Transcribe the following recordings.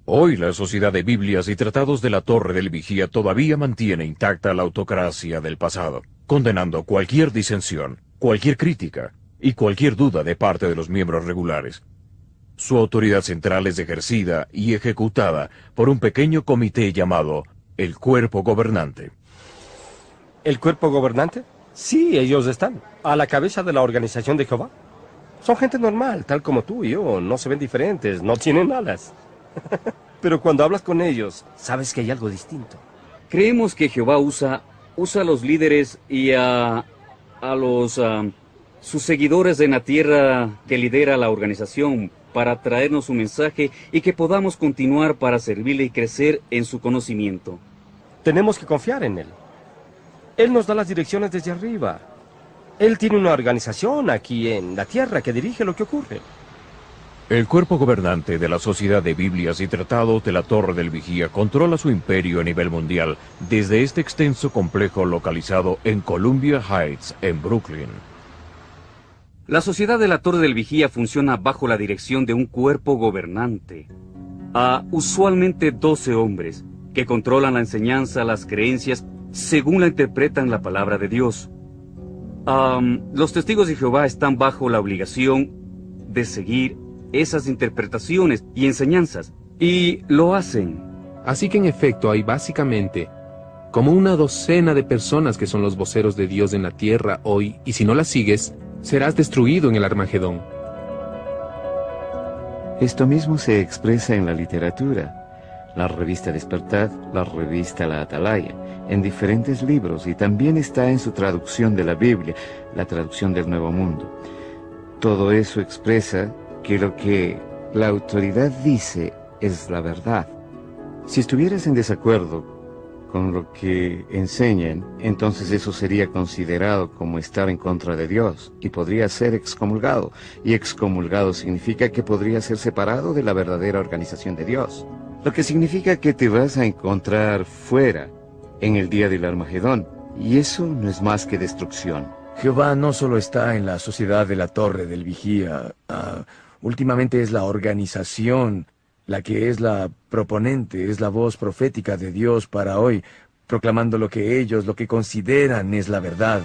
Hoy la Sociedad de Biblias y Tratados de la Torre del Vigía todavía mantiene intacta la autocracia del pasado, condenando cualquier disensión, cualquier crítica y cualquier duda de parte de los miembros regulares. Su autoridad central es ejercida y ejecutada por un pequeño comité llamado el Cuerpo Gobernante. ¿El Cuerpo Gobernante? Sí, ellos están a la cabeza de la Organización de Jehová. Son gente normal, tal como tú y yo. No se ven diferentes, no tienen alas. Pero cuando hablas con ellos, sabes que hay algo distinto. Creemos que Jehová usa a los líderes y a sus seguidores en la tierra que lidera la organización para traernos un mensaje y que podamos continuar para servirle y crecer en su conocimiento. Tenemos que confiar en él. Él nos da las direcciones desde arriba. Él tiene una organización aquí en la tierra que dirige lo que ocurre. El cuerpo gobernante de la Sociedad de Biblias y Tratados de la Torre del Vigía controla su imperio a nivel mundial desde este extenso complejo localizado en Columbia Heights, en Brooklyn. La Sociedad de la Torre del Vigía funciona bajo la dirección de un cuerpo gobernante. Usualmente 12 hombres que controlan la enseñanza, las creencias, según la interpretan la palabra de Dios. Los testigos de Jehová están bajo la obligación de seguir esas interpretaciones y enseñanzas, y lo hacen. Así que en efecto hay básicamente como una docena de personas que son los voceros de Dios en la tierra hoy, y si no las sigues, serás destruido en el Armagedón. Esto mismo se expresa en la literatura. La revista Despertad, la revista La Atalaya, en diferentes libros, y también está en su traducción de la Biblia, la traducción del Nuevo Mundo. Todo eso expresa que lo que la autoridad dice es la verdad. Si estuvieras en desacuerdo con lo que enseñan, entonces eso sería considerado como estar en contra de Dios, y podría ser excomulgado. Y excomulgado significa que podría ser separado de la verdadera organización de Dios. Lo que significa que te vas a encontrar fuera en el día del Armagedón, y eso no es más que destrucción. Jehová no solo está en la Sociedad de la Torre del Vigía. Últimamente es la organización la que es la proponente, es la voz profética de Dios para hoy, proclamando lo que consideran es la verdad.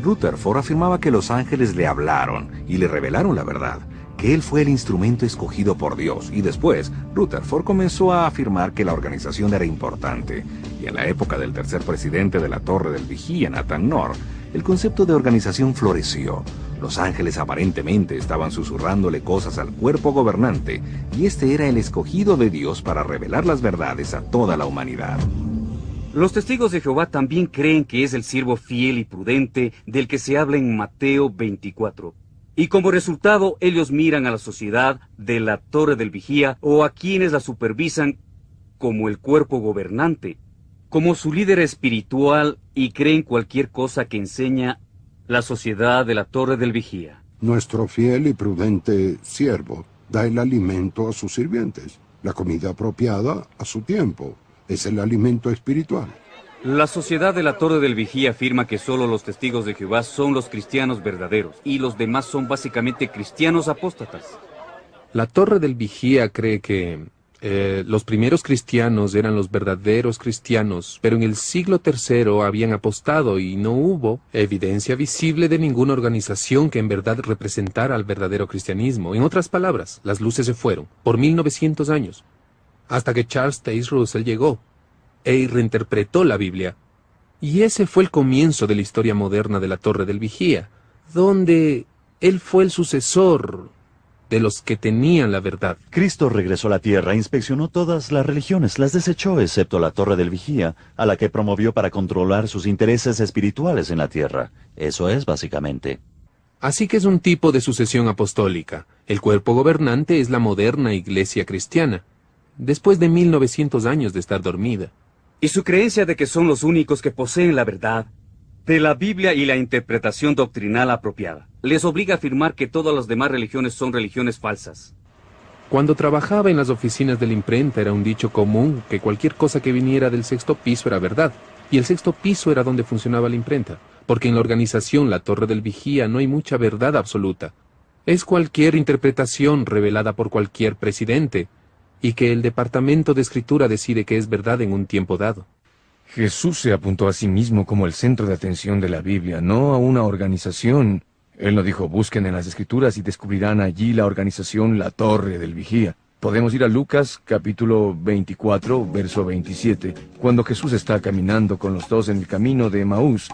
Rutherford afirmaba que los ángeles le hablaron y le revelaron la verdad, que él fue el instrumento escogido por Dios, y después Rutherford comenzó a afirmar que la organización era importante, y en la época del tercer presidente de la Torre del Vigía, Nathan North, el concepto de organización floreció. Los ángeles aparentemente estaban susurrándole cosas al cuerpo gobernante, y este era el escogido de Dios para revelar las verdades a toda la humanidad. Los testigos de Jehová también creen que es el siervo fiel y prudente del que se habla en Mateo 24. Y como resultado, ellos miran a la Sociedad de la Torre del Vigía o a quienes la supervisan como el cuerpo gobernante, como su líder espiritual, y creen cualquier cosa que enseña la Sociedad de la Torre del Vigía. Nuestro fiel y prudente siervo da el alimento a sus sirvientes, la comida apropiada a su tiempo. Es el alimento espiritual. La Sociedad de la Torre del Vigía afirma que solo los testigos de Jehová son los cristianos verdaderos, y los demás son básicamente cristianos apóstatas. La Torre del Vigía cree que los primeros cristianos eran los verdaderos cristianos, pero en el siglo III habían apostado y no hubo evidencia visible de ninguna organización que en verdad representara al verdadero cristianismo. En otras palabras, las luces se fueron por 1900 años, hasta que Charles Taze Russell llegó e reinterpretó la Biblia. Y ese fue el comienzo de la historia moderna de la Torre del Vigía, donde él fue el sucesor de los que tenían la verdad. Cristo regresó a la tierra, inspeccionó todas las religiones, las desechó excepto la Torre del Vigía, a la que promovió para controlar sus intereses espirituales en la tierra. Eso es básicamente. Así que es un tipo de sucesión apostólica. El cuerpo gobernante es la moderna iglesia cristiana, después de 1900 años de estar dormida. Y su creencia de que son los únicos que poseen la verdad de la Biblia y la interpretación doctrinal apropiada les obliga a afirmar que todas las demás religiones son religiones falsas. Cuando trabajaba en las oficinas de la imprenta era un dicho común que cualquier cosa que viniera del sexto piso era verdad, y el sexto piso era donde funcionaba la imprenta, porque en la organización La Torre del Vigía no hay mucha verdad absoluta. Es cualquier interpretación revelada por cualquier presidente, y que el departamento de escritura decide que es verdad en un tiempo dado. Jesús se apuntó a sí mismo como el centro de atención de la Biblia, no a una organización. Él no dijo, busquen en las Escrituras y descubrirán allí la organización La Torre del Vigía. Podemos ir a Lucas capítulo 24, verso 27, cuando Jesús está caminando con los dos en el camino de Emaús.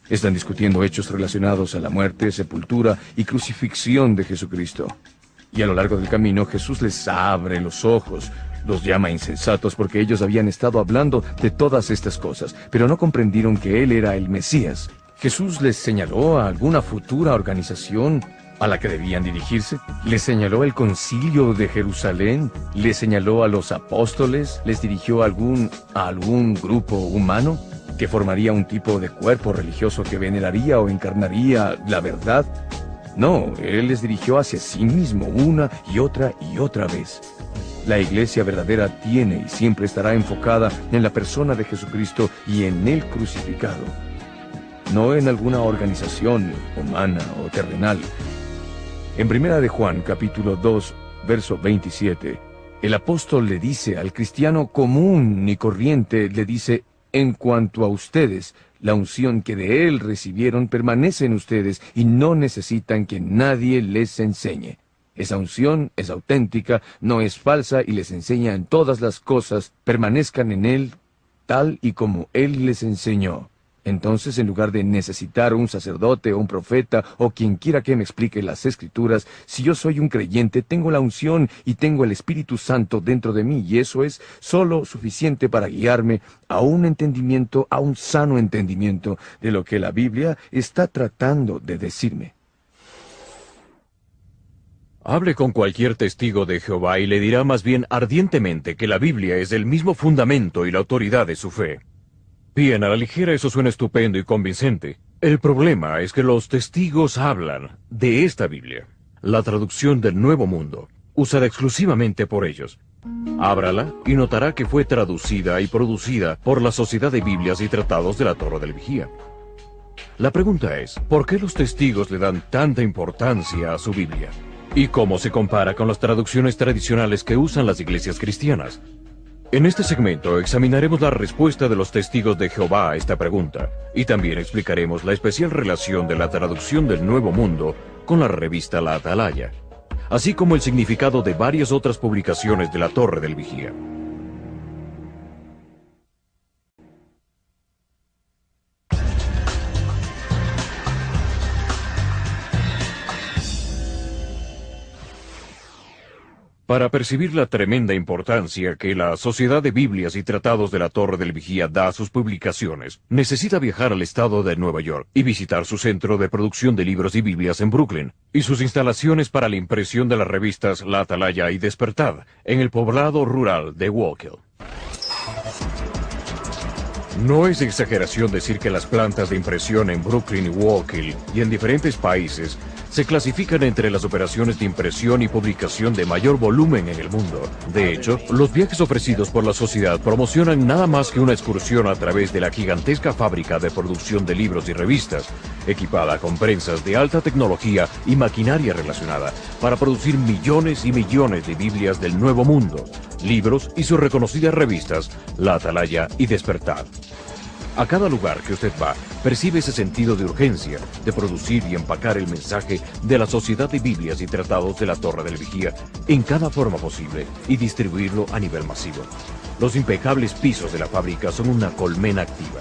Están discutiendo hechos relacionados a la muerte, sepultura y crucifixión de Jesucristo. Y a lo largo del camino Jesús les abre los ojos, los llama insensatos porque ellos habían estado hablando de todas estas cosas, pero no comprendieron que Él era el Mesías. Jesús les señaló a alguna futura organización a la que debían dirigirse. Les señaló el concilio de Jerusalén, les señaló a los apóstoles, les dirigió a algún grupo humano que formaría un tipo de cuerpo religioso que veneraría o encarnaría la verdad. No, Él les dirigió hacia sí mismo una y otra vez. La iglesia verdadera tiene y siempre estará enfocada en la persona de Jesucristo y en Él crucificado, no en alguna organización humana o terrenal. En 1 de Juan, capítulo 2, verso 27, el apóstol le dice al cristiano común y corriente, le dice, en cuanto a ustedes, la unción que de Él recibieron permanece en ustedes y no necesitan que nadie les enseñe. Esa unción es auténtica, no es falsa y les enseña en todas las cosas, permanezcan en Él tal y como Él les enseñó. Entonces, en lugar de necesitar un sacerdote o un profeta o quien quiera que me explique las Escrituras, si yo soy un creyente, tengo la unción y tengo el Espíritu Santo dentro de mí, y eso es solo suficiente para guiarme a un entendimiento, a un sano entendimiento de lo que la Biblia está tratando de decirme. Hable con cualquier testigo de Jehová y le dirá más bien ardientemente que la Biblia es el mismo fundamento y la autoridad de su fe. Bien, a la ligera eso suena estupendo y convincente. El problema es que los testigos hablan de esta Biblia, la traducción del Nuevo Mundo, usada exclusivamente por ellos. Ábrala y notará que fue traducida y producida por la Sociedad de Biblias y Tratados de la Torre del Vigía. La pregunta es, ¿por qué los testigos le dan tanta importancia a su Biblia? ¿Y cómo se compara con las traducciones tradicionales que usan las iglesias cristianas? En este segmento examinaremos la respuesta de los testigos de Jehová a esta pregunta, y también explicaremos la especial relación de la traducción del Nuevo Mundo con la revista La Atalaya, así como el significado de varias otras publicaciones de la Torre del Vigía. Para percibir la tremenda importancia que la Sociedad de Biblias y Tratados de la Torre del Vigía da a sus publicaciones, necesita viajar al estado de Nueva York y visitar su centro de producción de libros y Biblias en Brooklyn, y sus instalaciones para la impresión de las revistas La Atalaya y Despertad, en el poblado rural de Wallkill. No es exageración decir que las plantas de impresión en Brooklyn y Wallkill y en diferentes países se clasifican entre las operaciones de impresión y publicación de mayor volumen en el mundo. De hecho, los viajes ofrecidos por la sociedad promocionan nada más que una excursión a través de la gigantesca fábrica de producción de libros y revistas, equipada con prensas de alta tecnología y maquinaria relacionada, para producir millones y millones de Biblias del Nuevo Mundo, libros y sus reconocidas revistas, La Atalaya y Despertad. A cada lugar que usted va, percibe ese sentido de urgencia de producir y empacar el mensaje de la Sociedad de Biblias y Tratados de la Torre del Vigía en cada forma posible y distribuirlo a nivel masivo. Los impecables pisos de la fábrica son una colmena activa.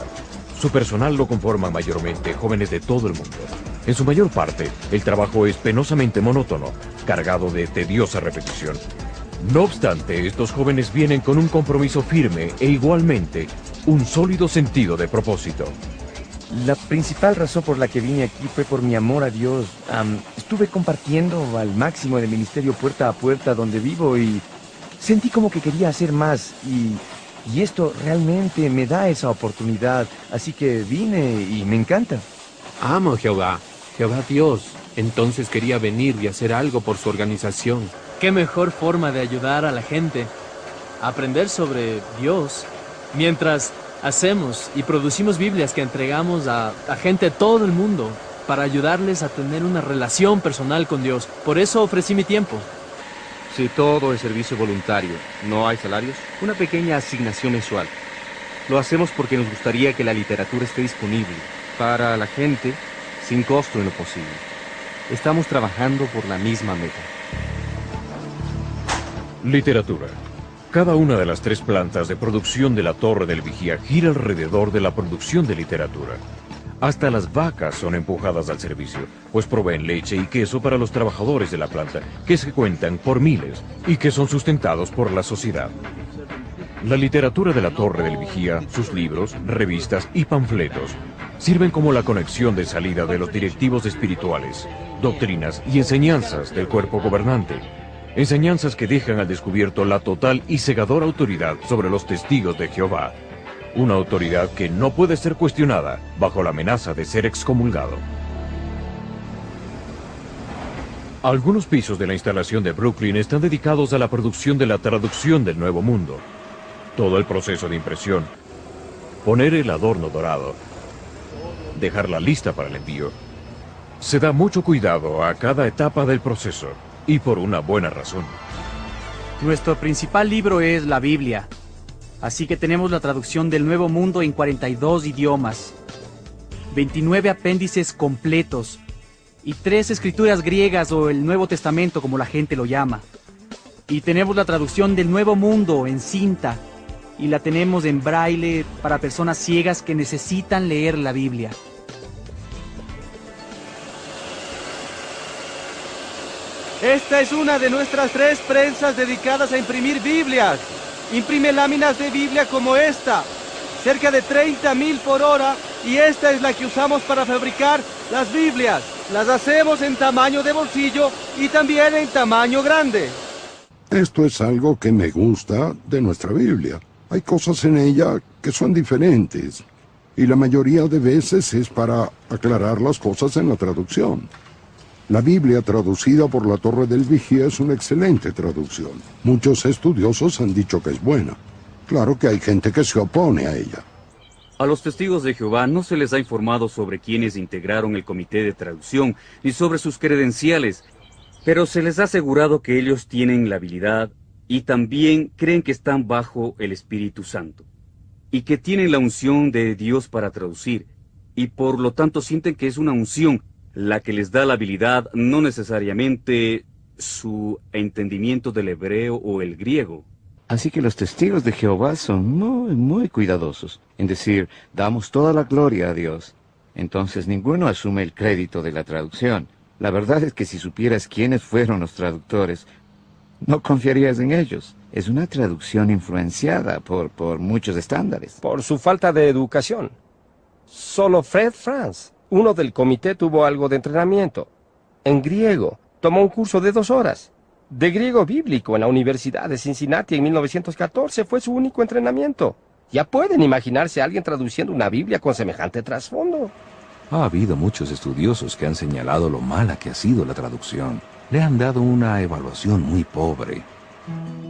Su personal lo conforman mayormente jóvenes de todo el mundo. En su mayor parte, el trabajo es penosamente monótono, cargado de tediosa repetición. No obstante, estos jóvenes vienen con un compromiso firme e igualmente un sólido sentido de propósito. La principal razón por la que vine aquí fue por mi amor a Dios. Estuve compartiendo al máximo el ministerio puerta a puerta donde vivo y sentí como que quería hacer más y esto realmente me da esa oportunidad, así que vine y me encanta. Amo a Jehová, Jehová Dios. Entonces quería venir y hacer algo por su organización. ¿Qué mejor forma de ayudar a la gente a aprender sobre Dios mientras hacemos y producimos Biblias que entregamos a gente de todo el mundo para ayudarles a tener una relación personal con Dios? Por eso ofrecí mi tiempo. Si todo es servicio voluntario, ¿no hay salarios? Una pequeña asignación mensual. Lo hacemos porque nos gustaría que la literatura esté disponible para la gente sin costo en lo posible. Estamos trabajando por la misma meta. Literatura. Cada una de las 3 plantas de producción de la Torre del Vigía gira alrededor de la producción de literatura. Hasta las vacas son empujadas al servicio, pues proveen leche y queso para los trabajadores de la planta, que se cuentan por miles y que son sustentados por la sociedad. La literatura de la Torre del Vigía, sus libros, revistas y panfletos, sirven como la conexión de salida de los directivos espirituales, doctrinas y enseñanzas del cuerpo gobernante. Enseñanzas que dejan al descubierto la total y cegadora autoridad sobre los testigos de Jehová. Una autoridad que no puede ser cuestionada bajo la amenaza de ser excomulgado. Algunos pisos de la instalación de Brooklyn están dedicados a la producción de la traducción del Nuevo Mundo. Todo el proceso de impresión, poner el adorno dorado, dejarla lista para el envío. Se da mucho cuidado a cada etapa del proceso, y por una buena razón. Nuestro principal libro es la Biblia, así que tenemos la traducción del Nuevo Mundo en 42 idiomas, 29 apéndices completos y 3 escrituras griegas o el Nuevo Testamento como la gente lo llama. Y tenemos la traducción del Nuevo Mundo en cinta y la tenemos en braille para personas ciegas que necesitan leer la Biblia. Esta es una de nuestras 3 prensas dedicadas a imprimir Biblias. Imprime láminas de Biblia como esta, cerca de 30.000 por hora, y esta es la que usamos para fabricar las Biblias. Las hacemos en tamaño de bolsillo y también en tamaño grande. Esto es algo que me gusta de nuestra Biblia. Hay cosas en ella que son diferentes, y la mayoría de veces es para aclarar las cosas en la traducción. La Biblia traducida por la Torre del Vigía es una excelente traducción. Muchos estudiosos han dicho que es buena. Claro que hay gente que se opone a ella. A los testigos de Jehová no se les ha informado sobre quienes integraron el comité de traducción ni sobre sus credenciales, pero se les ha asegurado que ellos tienen la habilidad y también creen que están bajo el Espíritu Santo y que tienen la unción de Dios para traducir y por lo tanto sienten que es una unción la que les da la habilidad, no necesariamente su entendimiento del hebreo o el griego. Así que los testigos de Jehová son muy cuidadosos en decir, damos toda la gloria a Dios. Entonces ninguno asume el crédito de la traducción. La verdad es que si supieras quiénes fueron los traductores, no confiarías en ellos. Es una traducción influenciada por muchos estándares. Por su falta de educación. Solo Fred Franz, uno del comité, tuvo algo de entrenamiento. En griego, tomó un curso de 2 horas. De griego bíblico en la Universidad de Cincinnati en 1914 fue su único entrenamiento. Ya pueden imaginarse a alguien traduciendo una Biblia con semejante trasfondo. Ha habido muchos estudiosos que han señalado lo mala que ha sido la traducción. Le han dado una evaluación muy pobre.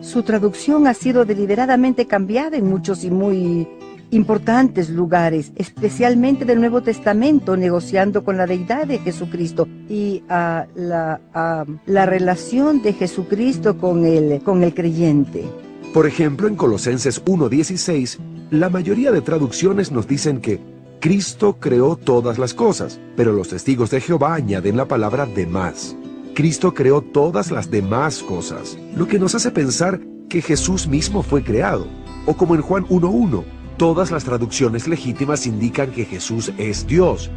Su traducción ha sido deliberadamente cambiada en muchos y muy importantes lugares, especialmente del Nuevo Testamento, negociando con la deidad de Jesucristo y la relación de Jesucristo con el creyente. Por ejemplo, en Colosenses 1:16, la mayoría de traducciones nos dicen que Cristo creó todas las cosas, pero los testigos de Jehová añaden la palabra demás. Cristo creó todas las demás cosas, lo que nos hace pensar que Jesús mismo fue creado. O como en Juan 1:1, todas las traducciones legítimas indican que Jesús es Dios,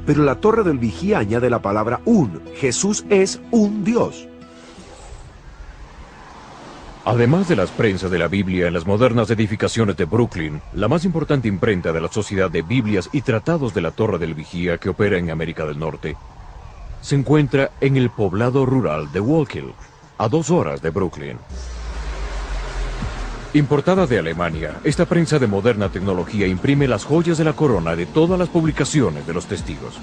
pero la Torre del Vigía añade la palabra un. Jesús es un Dios. Además de las prensas de la Biblia en las modernas edificaciones de Brooklyn, la más importante imprenta de la Sociedad de Biblias y Tratados de la Torre del Vigía que opera en América del Norte, se encuentra en el poblado rural de Wallkill, a 2 horas de Brooklyn. Importada de Alemania, esta prensa de moderna tecnología imprime las joyas de la corona de todas las publicaciones de los testigos.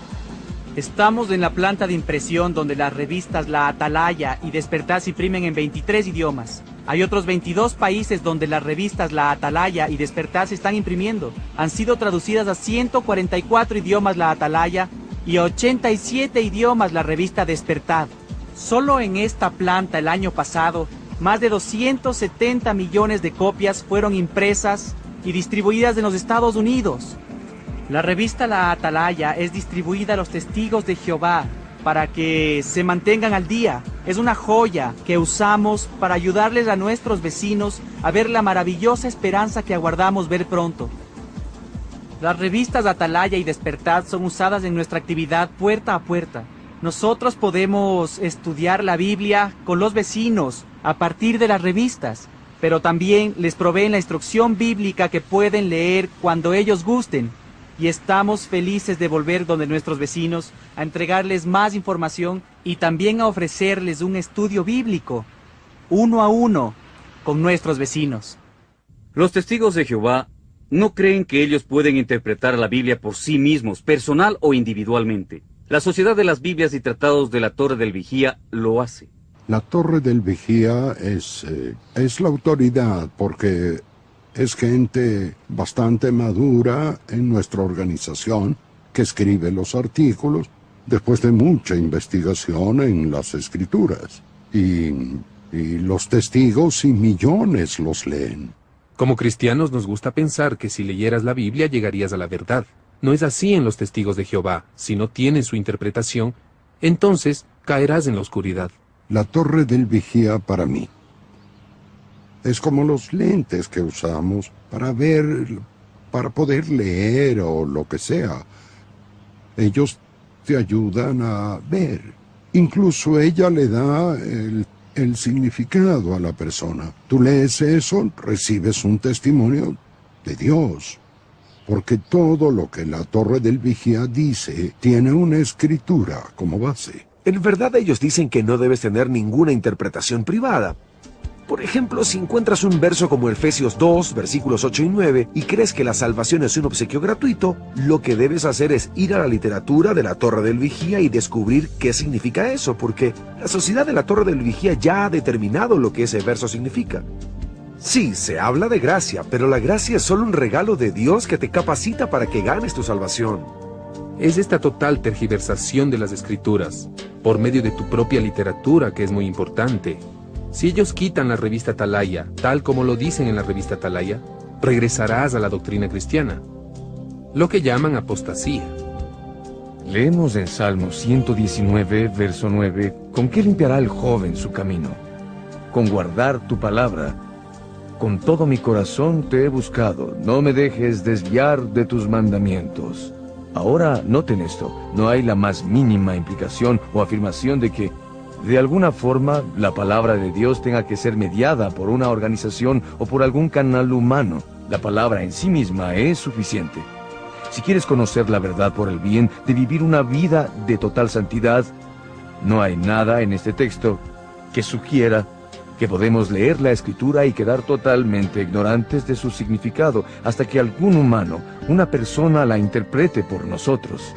Estamos en la planta de impresión donde las revistas La Atalaya y Despertar se imprimen en 23 idiomas. Hay otros 22 países donde las revistas La Atalaya y Despertar se están imprimiendo. Han sido traducidas a 144 idiomas La Atalaya y a 87 idiomas la revista Despertar. Solo en esta planta el año pasado Más de 270 millones de copias fueron impresas y distribuidas en los Estados Unidos. La revista La Atalaya es distribuida a los testigos de Jehová para que se mantengan al día. Es una joya que usamos para ayudarles a nuestros vecinos a ver la maravillosa esperanza que aguardamos ver pronto. Las revistas Atalaya y Despertad son usadas en nuestra actividad puerta a puerta. Nosotros podemos estudiar la Biblia con los vecinos a partir de las revistas, pero también les proveen la instrucción bíblica que pueden leer cuando ellos gusten. Y estamos felices de volver donde nuestros vecinos a entregarles más información y también a ofrecerles un estudio bíblico, uno a uno, con nuestros vecinos. Los testigos de Jehová no creen que ellos pueden interpretar la Biblia por sí mismos, personal o individualmente. La Sociedad de las Biblias y Tratados de la Torre del Vigía lo hace. La Torre del Vigía es la autoridad porque es gente bastante madura en nuestra organización que escribe los artículos después de mucha investigación en las escrituras. Y los testigos y millones los leen. Como cristianos nos gusta pensar que si leyeras la Biblia llegarías a la verdad. No es así en los testigos de Jehová. Si no tienen su interpretación, entonces caerás en la oscuridad. La Torre del Vigía para mí es como los lentes que usamos para ver, para poder leer o lo que sea. Ellos te ayudan a ver. Incluso ella le da el significado a la persona. Tú lees eso, recibes un testimonio de Dios. Porque todo lo que la Torre del Vigía dice tiene una escritura como base. En verdad ellos dicen que no debes tener ninguna interpretación privada. Por ejemplo, si encuentras un verso como Efesios 2, versículos 8 y 9, y crees que la salvación es un obsequio gratuito, lo que debes hacer es ir a la literatura de la Torre del Vigía y descubrir qué significa eso, porque la Sociedad de la Torre del Vigía ya ha determinado lo que ese verso significa. Sí, se habla de gracia, pero la gracia es solo un regalo de Dios que te capacita para que ganes tu salvación. Es esta total tergiversación de las Escrituras, por medio de tu propia literatura, que es muy importante. Si ellos quitan la revista Atalaya, tal como lo dicen en la revista Atalaya, regresarás a la doctrina cristiana, lo que llaman apostasía. Leemos en Salmo 119, verso 9, ¿con qué limpiará el joven su camino? Con guardar tu palabra. Con todo mi corazón te he buscado, no me dejes desviar de tus mandamientos. Ahora, noten esto, no hay la más mínima implicación o afirmación de que, de alguna forma, la palabra de Dios tenga que ser mediada por una organización o por algún canal humano. La palabra en sí misma es suficiente. Si quieres conocer la verdad por el bien de vivir una vida de total santidad, no hay nada en este texto que sugiera que podemos leer la Escritura y quedar totalmente ignorantes de su significado hasta que algún humano, una persona, la interprete por nosotros.